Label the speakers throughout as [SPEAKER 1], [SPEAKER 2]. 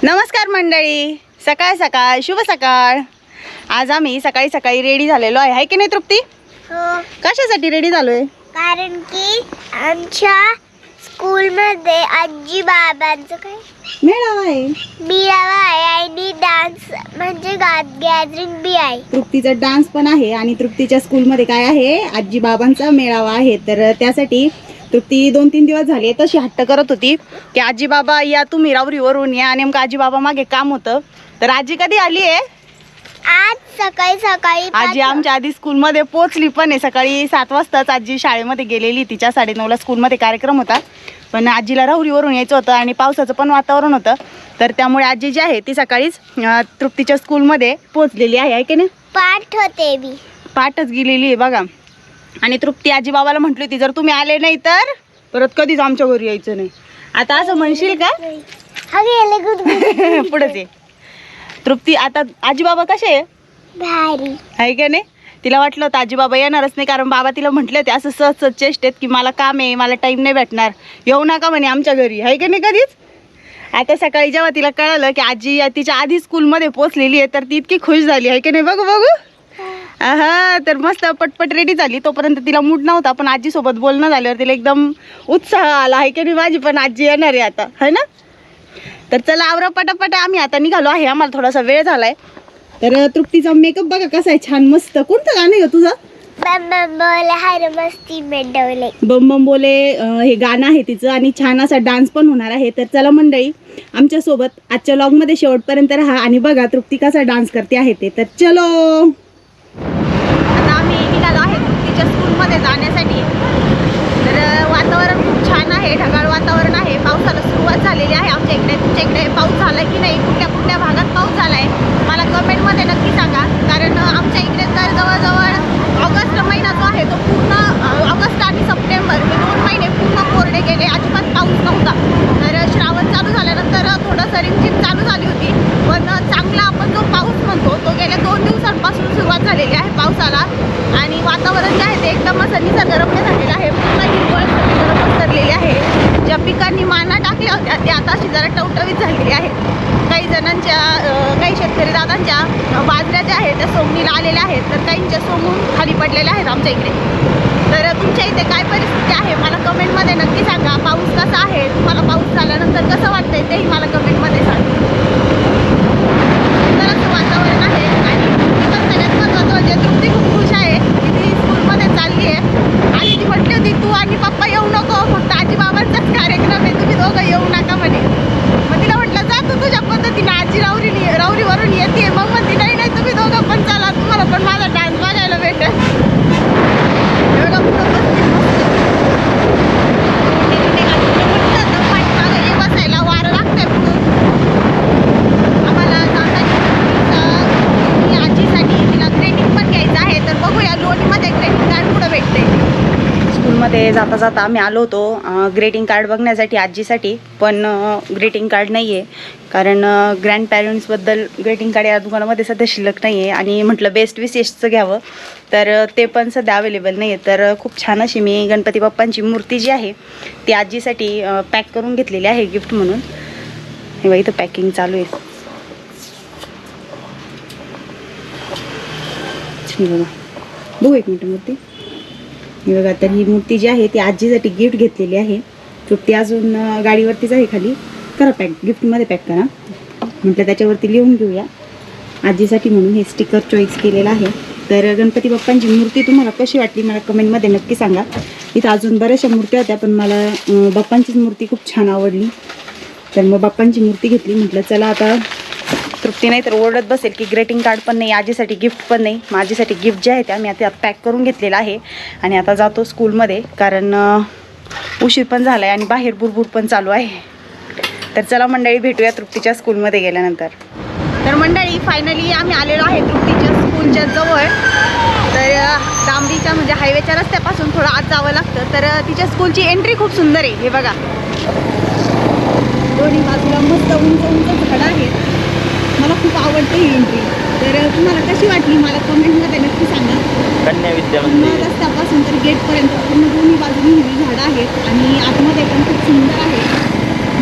[SPEAKER 1] नमस्कार मंडळी, सकाळ सकाळ शुभ सकाळ। आज आम्ही सकाळी सकाळी रेडी झालेलो आहे की नाही तृप्ती?
[SPEAKER 2] हो,
[SPEAKER 1] कशासाठी रेडी झालोय?
[SPEAKER 2] कारण की आमच्या स्कूलमध्ये आजी बाबांचं काय
[SPEAKER 1] मेळावा आहे,
[SPEAKER 2] मेळावा आहे आणि डान्स म्हणजे गॅदरिंग बी आहे।
[SPEAKER 1] तृप्तीचा डान्स पण आहे आणि तृप्तीच्या स्कूलमध्ये काय आहे, आजी बाबांचा मेळावा आहे। तर त्यासाठी तृप्ती 2-3 दिवस झाले तशी हट्ट करत होती की आजी बाबा या, तुम्ही रावरीवरून या। नेमकं आजी बाबा मागे काम होतं, तर आजी कधी आली आहे?
[SPEAKER 2] आज सकाळी सकाळी
[SPEAKER 1] आजी आमच्या आधी स्कूलमध्ये पोहोचली पण आहे। सकाळी 7 वाजताच आजी शाळेमध्ये गेलेली, तिच्या 9:30ला स्कूलमध्ये कार्यक्रम होता, पण आजीला राहुरीवरून यायचं होतं आणि पावसाचं पण वातावरण होतं, तर त्यामुळे आजी जी आहे ती सकाळीच तृप्तीच्या स्कूलमध्ये पोहोचलेली आहे की नाही?
[SPEAKER 2] पाठ होते बी,
[SPEAKER 1] पाठच गेलेली आहे बघा। आणि तृप्ती आजी बाबाला म्हटली होती, जर तुम्ही आले नाही तर परत कधीच आमच्या घरी यायचं नाही। आता असं म्हणशील का? पुढेच आहे तृप्ती। आता आजी बाबा कसे आहे?
[SPEAKER 2] भारी
[SPEAKER 1] आहे का नाही? तिला वाटलं होतं आजी बाबा येणारच नाही, कारण बाबा तिला म्हटले होते असं सहज चेष्टेत की मला काम आहे, मला टाईम नाही भेटणार, येऊ नका म्हणे आमच्या घरी, आहे का नाही कधीच? आता सकाळी जेव्हा तिला कळलं की आजी तिच्या आधी स्कूलमध्ये पोहोचलेली आहे, तर ती इतकी खुश झाली आहे की नाही? बघू बघू, हा, तर मस्त पटपट रेडी झाली। तोपर्यंत तिला मूड नव्हता, पण आजीसोबत बोलणं झाल्यावर तिला एकदम उत्साह आला आहे की नाही, माझी पण आजी येणार आहे आता, है ना? तर चला आवरा पटापट, आम्ही आता निघालो आहे, आम्हाला थोडासा वेळ झालाय। तर तृप्तीचा मेकअप बघा कसा आहे, छान मस्त। कोणतं गाणं आहे तुझं?
[SPEAKER 2] बम बम बोले हर मस्ती मेंढवले,
[SPEAKER 1] बम बम बोले हे गाणं आहे तिचं, आणि छान असा डान्स पण होणार आहे। तर चला मंडळी, आमच्यासोबत आजच्या व्लॉगमध्ये शेवटपर्यंत राहा आणि बघा तृप्ती कसा डान्स करते आहे ते। तर चलो, आता आम्ही निघालो आहे तृप्तीच्या स्कूलमध्ये जाण्यासाठी। तर वातावरण खूप छान आहे, ढगाळ वातावरण आहे, पावसाला सुरुवात झालेली आहे आमच्या इकडे। तुमच्या इकडे पाऊस झाला की नाही? कुठल्या कुठल्या भागात पाऊस झाला आहे मला कमेंटमध्ये नक्की सांगा, कारण आमच्या इकडे तर जवळजवळ ऑगस्ट महिना जो आहे तो पूर्ण ऑगस्ट आणि सप्टेंबर हे 2 महिने पूर्ण कोरडे गेले, अजिबात पाऊस नव्हता। तर श्रावण चालू झाल्यानंतर थोडंसं रिमझिम चालू झाली होती, पण चांगला आपण जो पाऊस म्हणतो तो गेल्या 2 दिवसांपासून सुरुवात झालेली आहे पावसाला। आणि वातावरण जे आहे ते एकदम असं निसर्गरम्य झालेलं आहे, पूर्ण हिरवळ सगळीकडे पसरलेली आहे। ज्या पिकांनी माना टाकल्या होत्या त्या आता अशी जरा टवटवीत झालेली आहे। काही जणांच्या काही शेतकरी दादांच्या बाजऱ्या ज्या आहेत त्या सोंगणीला आलेल्या आहेत, तर काहींच्या सोंगून खाली पडलेल्या आहेत आमच्या इकडे। तर तुमच्या इथे काय परिस्थिती आहे मला कमेंटमध्ये नक्की सांगा। पाऊस कसा आहे, तुम्हाला पाऊस झाल्यानंतर कसं वाटतंय तेही मला कमेंटमध्ये सांगा। तर असं वातावरण आहे, आणि सगळ्यात महत्त्वाचं म्हणजे तृप्ती खूप खुश आहे की ती स्कूलमध्ये चालली आहे। आणि ती म्हटली होती तू आणि पप्पा येऊ नको, फक्त आजी बाबांचाच कार्यक्रम आहे, तुम्ही दोघं येऊ नका म्हणे। मग तिला म्हटलं जा तू तुझ्या पद्धतीने, आजी रावरीवरून येते। मग म्हणते नाही नाही तुम्ही दोघं पण चला, तुम्हाला पण माझा डान्स बघायला भेटेल। बसायला वारं लागतंय पुढून आम्हाला जाताना आजीसाठी तिला ग्रेटिंग पण घ्यायचं आहे, तर बघूया लोणीमध्ये ग्रेटिंग कार्ड कुठं भेटते। स्कूलमध्ये जाता जाता आम्ही आलो होतो ग्रेटिंग कार्ड बघण्यासाठी आजीसाठी, पण ग्रेटिंग कार्ड नाही आहे, कारण ग्रँड पॅरेंट्सबद्दल ग्रेटिंग कार्ड या दुकानामध्ये सध्या शिल्लक नाही आहे। आणि म्हटलं बेस्ट विशेषचं घ्यावं, तर ते पण सध्या अवेलेबल नाही आहे। तर खूप छान अशी मी गणपती बाप्पांची मूर्ती जी आहे ती आजीसाठी पॅक करून घेतलेली आहे गिफ्ट म्हणून। हे बघा इथं पॅकिंग चालू आहे, बघू एक मिनिट मूर्ती, हे बघा। तर ही मूर्ती जी आहे ती आजीसाठी गिफ्ट घेतलेली आहे। तृप्ती अजून गाडीवरतीच आहे खाली, करा पॅक, गिफ्टमध्ये पॅक करा म्हटलं, त्याच्यावरती लिहून घेऊया आजीसाठी म्हणून हे स्टिकर चॉईस केलेलं आहे। तर गणपती बाप्पांची मूर्ती तुम्हाला कशी वाटली मला कमेंटमध्ये नक्की सांगा। इथं अजून बऱ्याचशा मूर्त्या होत्या, पण मला बाप्पांचीच मूर्ती खूप छान आवडली, तर मग बाप्पांची मूर्ती घेतली। म्हटलं चला आता तृप्ती नाही तर ओरडत बसेल की ग्रेटिंग कार्ड पण नाही, आजीसाठी गिफ्ट पण नाही। माझ्यासाठी गिफ्ट जे आहे ते आम्ही आता पॅक करून घेतलेलं आहे आणि आता जातो स्कूलमध्ये, कारण उशीर पण झाला आहे आणि बाहेर बुरबुर पण चालू आहे। तर चला मंडळी, भेटूया तृप्तीच्या स्कूलमध्ये गेल्यानंतर। तर मंडळी फायनली आम्ही आलेलो आहे तृप्तीच्या स्कूलच्या जवळ। तर डांबरीच्या म्हणजे हायवेच्या रस्त्यापासून थोडं आत जावं लागतं। तर तिच्या स्कूलची एंट्री खूप सुंदर आहे, हे बघा दोन्ही बाजूला मस्त उंच उंच झाडं आहेत, मला खूप आवडते ही एंट्री। तर तुम्हाला कशी वाटली मला कमेंटमध्ये नक्की सांगा।
[SPEAKER 3] कन्या विद्यामंदिर
[SPEAKER 1] रस्त्यापासून तर गेटपर्यंत पूर्ण दोन्ही बाजूनी हिरवी झाडं आहेत, आणि आतमध्ये पण खूप सुंदर आहे,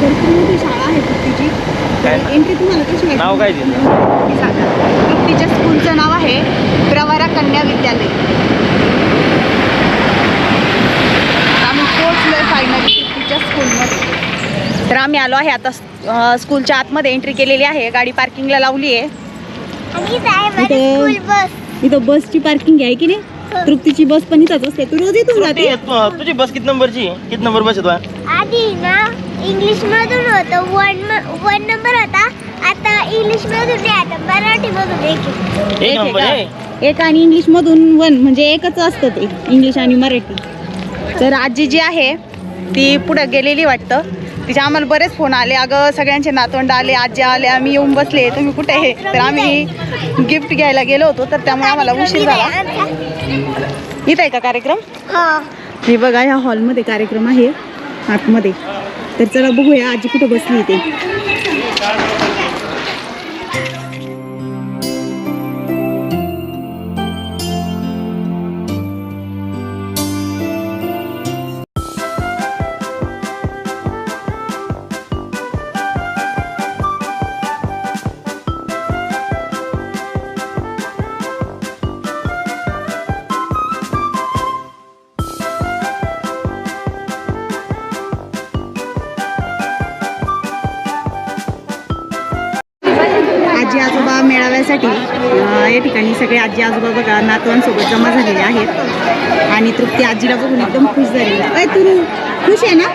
[SPEAKER 1] भरपूर मोठी शाळा आहे तृप्तीची।
[SPEAKER 3] काय ना-
[SPEAKER 1] एंट्री तुम्हाला कशी वाटली?
[SPEAKER 3] नाव काय तिचं?
[SPEAKER 1] सांगा. तृप्तीच्या स्कूलचं नाव आहे प्रवरा कन्या विद्यालय. आम्ही पोहोचलोय फायनली तृप्तीच्या स्कूलमध्ये. तर आम्ही आलो आहे आता स्कूलच्या आतमध्ये एंट्री केलेली आहे. गाडी पार्किंगला लावली आहे.
[SPEAKER 2] आणि ड्रायव्हर
[SPEAKER 1] इथं-
[SPEAKER 2] स्कूल बस.
[SPEAKER 1] इथं बसची पार्किंग आहे की नाही? तृप्तीची बस पण इथंच असते. तू रोज इथून जाते?
[SPEAKER 3] तुझी बस किती नंबरची? किती नंबर बस आहे
[SPEAKER 2] आधी ना इंग्लिश मधून होतं वन नंबर होता. आता इंग्लिश मधून नाही, आता मराठी मधून एक.
[SPEAKER 3] एक नंबर आहे.
[SPEAKER 1] एक आणि इंग्लिश मधून वन म्हणजे एकच असतं ते, इंग्लिश आणि मराठी. तर आजी जी आहे ती पुढे गेलेली वाटतं. तिचे आम्हाला बरेच फोन आले, अगं सगळ्यांचे नातवंड आले, आजी आले, आम्ही येऊन बसले, तुम्ही कुठे आहे? तर आम्ही गिफ्ट घ्यायला गेलो होतो, तर त्यामुळे आम्हाला उशीर झाला. इथं आहे का कार्यक्रम? हे बघा, ह्या हॉलमध्ये कार्यक्रम आहे आतमध्ये. तर चला बघूया आजी कुठं बसली इथे. आजी आजोबा मेळाव्यासाठी या ठिकाणी सगळे आजी आजोबा बघा नातवांसोबत जमा झालेले आहेत. आणि तृप्ती आजीला बघून एकदम खुश झाली. अय तू खुश आहे ना?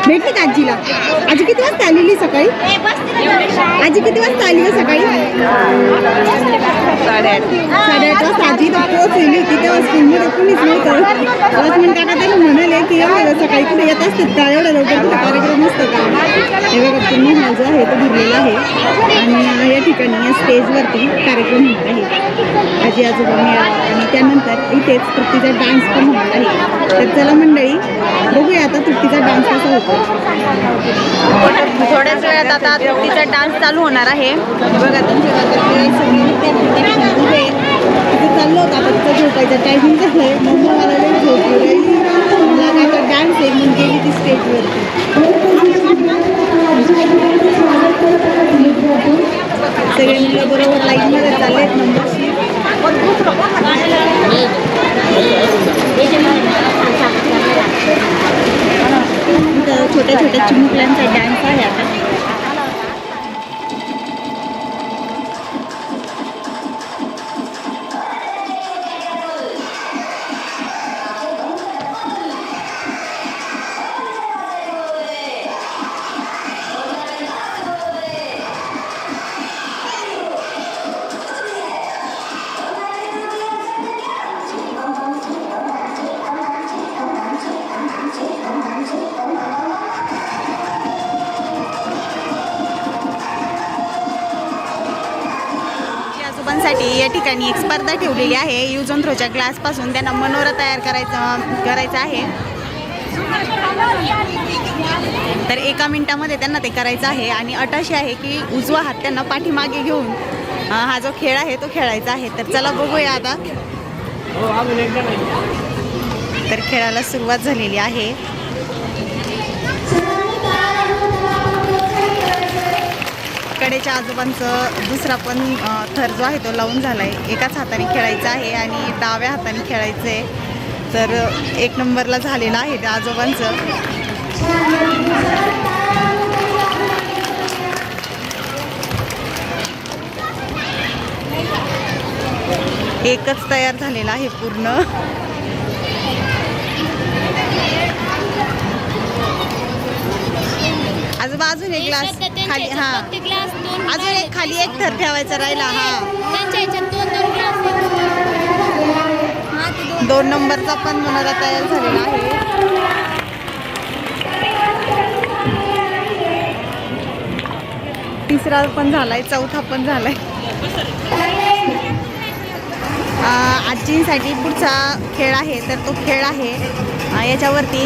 [SPEAKER 1] भेटली का आजीला? आजी किती वाजता आलेली सकाळी? आजी किती वाजता आली हो सकाळी? 8:30 वाजता आजी इथं पोहोचलेली होती. तेव्हा स्कूलमध्ये कुणीच नव्हतं. वॉचमन काका त्यांना म्हणाले की एवढं सकाळी कुठे येत असतात का? एवढं लवकर कुठे कार्यक्रम असतो का? हे बघा पूर्ण हॉल जो आहे तो भरलेला आहे. आणि या ठिकाणी या स्टेजवरती कार्यक्रम होत आहे आजी आजोबा मेळावा. आणि त्यानंतर इथेच तृप्तीचा डान्स पण होणार आहे. तर चला मंडळी बघूया आता तृप्तीचा डान्स कसा होतो. थोड्याच वेळात आता तृप्तीचा डान्स चालू होणार आहे. बघा तुमच्या गावातले सगळे विद्यार्थी उभे आहेत. तिथे चाललं होतं आता तिथं झोपायचा टायमिंग झालं आहे. मम्मा मला लई झोप येऊ राहिली. मला काय तर डान्स आहे म्हणून गेली ती स्टेजवरती. सगळे मुलं बरोबर लाईनमध्ये चालले आहेत नंबरशी. छोट्या छोट्या चिमुकल्यांचा डान्स आहे आता. साठी या ठिकाणी एक स्पर्धा ठेवलेली आहे. यूज अँड थ्रोच्या ग्लासपासून त्यांना मनोरा तयार करायचा आहे. तर 1 मिनिटामध्ये त्यांना ते करायचं आहे. आणि अट अशी आहे की उजवा हात त्यांना पाठीमागे घेऊन हा जो खेळ आहे तो खेळायचा आहे. तर चला बघूया आता. तर खेळाला सुरुवात झालेली आहे. कडेच्या आजोबांचं दुसरा पण थर जो आहे तो लावून झाला आहे. एकाच हाताने खेळायचं आहे आणि डाव्या हाताने खेळायचं आहे. तर 1 नंबरला झालेलं आहे त्या आजोबांचं. एकच तयार झालेला आहे पूर्ण. आजोबा अजून एक ग्लास खाली. हा अजून एक खाली एक थर ठेवायचा राहिला. हा 2 नंबरचा पण मनोरा तयार झालेला आहे. तिसरा पण झालाय, चौथा पण झालाय. आजींसाठी पुढचा खेळ आहे. तर तो खेळ आहे याच्यावरती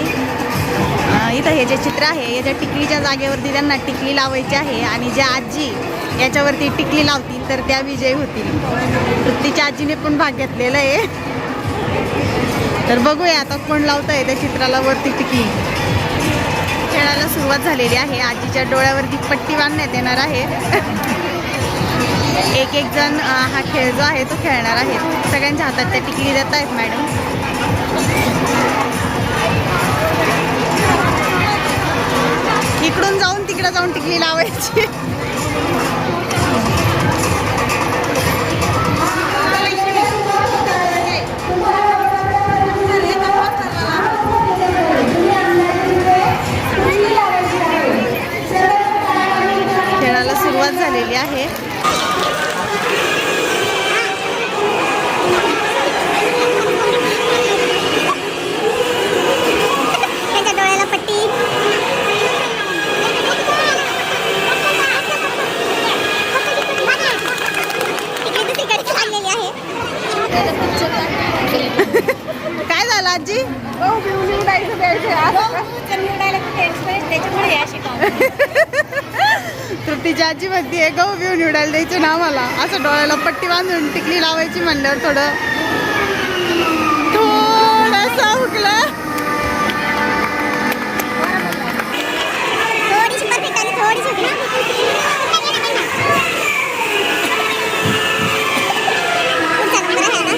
[SPEAKER 1] इथं हे जे चित्र आहे याच्या टिकलीच्या जागेवरती त्यांना टिकली लावायची आहे. आणि ज्या आजी याच्यावरती टिकली लावतील तर त्या विजयी होतील. तृप्तीच्या आजीने पण भाग घेतलेला आहे. तर बघूया आता कोण लावत आहे त्या चित्राला वरती टिकली. खेळाला सुरुवात झालेली आहे. आजीच्या डोळ्यावरती पट्टी बांधण्यात येणार आहे. एक एक जण हा खेळ जो आहे तो खेळणार आहे. सगळ्यांच्या हातात त्या टिकली देत आहेत मॅडम. इकडून जाऊन तिकडे जाऊन टिकली लावायची. खेळाला सुरुवात झालेली आहे.
[SPEAKER 2] त्याच्या डोळ्याला पट्टी.
[SPEAKER 1] काय झालं आजी? तृप्तीची आजी म्हणते गहू बिऊ निवडायला द्यायचे ना आम्हाला. असं डोळ्याला पट्टी बांधून टिकली लावायची म्हणल्यावर थोडंसं हुकलं.
[SPEAKER 2] थोडीशी परफेक्ट आली, थोडीशी होती ना. पुढचा नंबर आहे ना.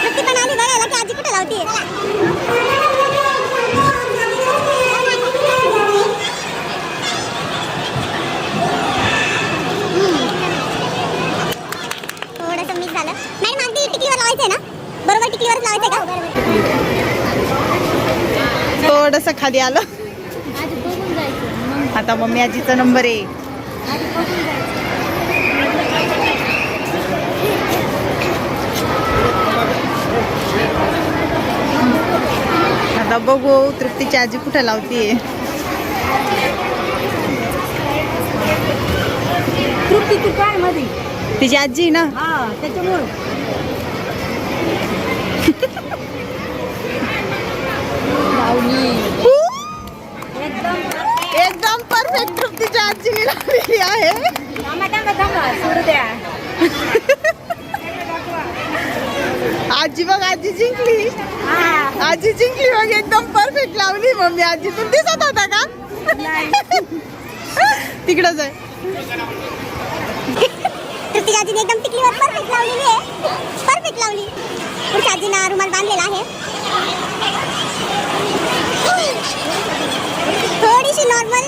[SPEAKER 2] नक्की पण आली बघायला की आजी कुठे लावते. थोडंसं मिस झालं. मॅडम अगदी टिकलीवर लावायचंय ना. बरोबर टिकलीवरच लावायचंय का.
[SPEAKER 1] थोडंसं खाली आलं. आता मम्मी आजीचा नंबर आहे. आता बघू तृप्तीची आजी कुठे लावतीये.
[SPEAKER 4] तृप्ती तू काय मध्ये
[SPEAKER 1] तिची आजी ना.
[SPEAKER 4] हा त्याच्यामुळे
[SPEAKER 1] एकदम परफेक्ट तृप्तीच्या आजीने लावलेली आहे.
[SPEAKER 4] सोडू द्या.
[SPEAKER 1] आजी बघ आजी जिंकली. आजी जिंकली बघ एकदम परफेक्ट लावली मम्मी. आजी तुला दिसत होता का? तिकडं जाय.
[SPEAKER 2] तृप्ती आजीने एकदम टिकलीवर परफेक्ट लावलेली आहे. परफेक्ट लावली. पुढच्या आजीना रुमाल बांधलेला आहे. थोडीशी नॉर्मल.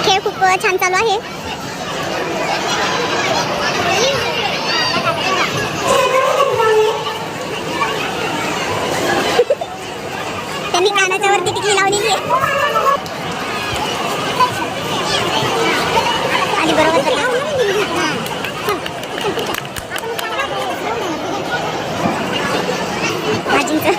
[SPEAKER 2] खेळ खूप छान चालू आहे. त्यांनी कानाच्या वरती टिकली लावलेली आहे. आणि बरोबर आजींचं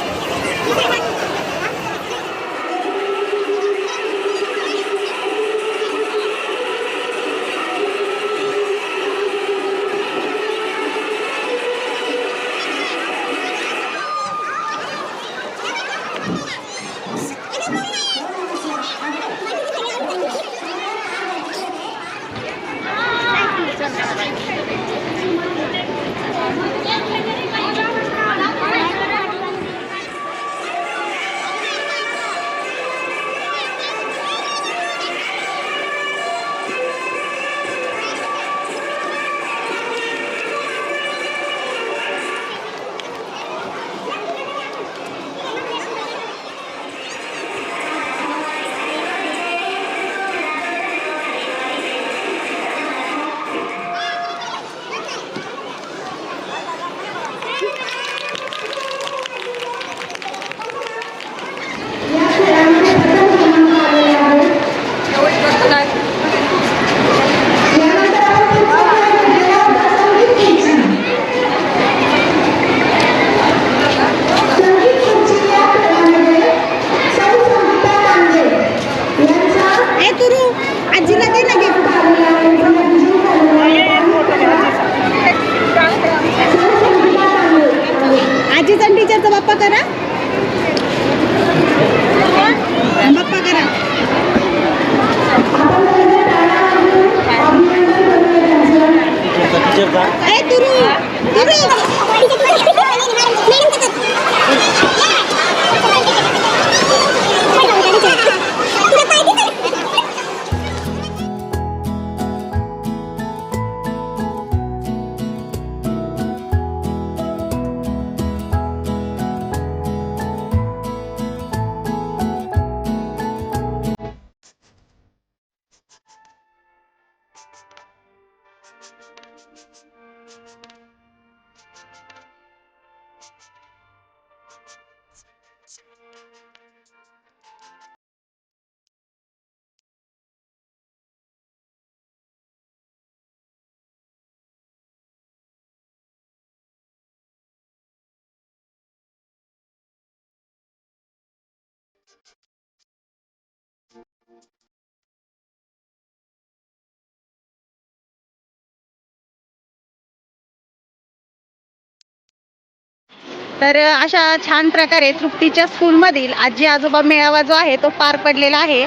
[SPEAKER 1] तर अशा छान प्रकारे तृप्तीच्या स्कूलमधील आजी आजोबा मेळावा जो आहे तो पार पडलेला आहे.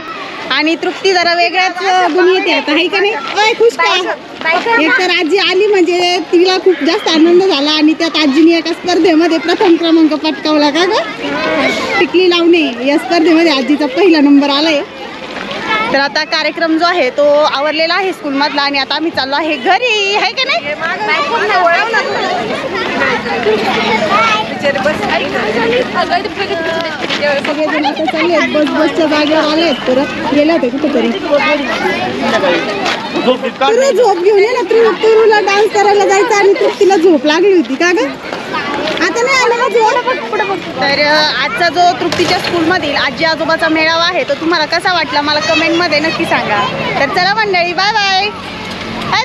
[SPEAKER 1] आणि तृप्ती जरा वेगळ्याच गुण येते आता, आहे का नाही? ओय, खुश का? एक तर आजी आली म्हणजे तिला खूप जास्त आनंद झाला आणि त्यात आजीने एका स्पर्धेमध्ये प्रथम क्रमांक पटकावला का ग? टिकली लावणे या स्पर्धेमध्ये आजीचा पहिला नंबर आलाय. तर आता कार्यक्रम जो आहे तो आवरलेला आहे स्कूलमधला आणि आता आम्ही चाललो आहे घरी, आहे का नाही? सगळेजण आता चालले आहेत, बसच्या जागेवर आले आहेत, परत गेले होते कुठेतरी. तुला झोप घेऊन ये ना, तुला डान्स करायला जायचं आणि तृप्तीला झोप लागली होती का ग? आता नाही आला ना झोप. तर आजचा जो तृप्तीच्या स्कूलमधील आजी आजोबाचा मेळावा आहे तो तुम्हाला कसा वाटला मला कमेंटमध्ये नक्की सांगा. तर चला मंडळी, बाय बाय.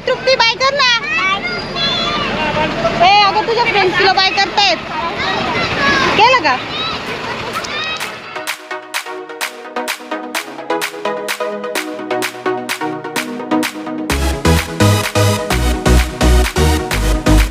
[SPEAKER 1] तृप्ती बाय कर ना. अगं तुझ्या फ्रेंड्स तुला बाय करतायत.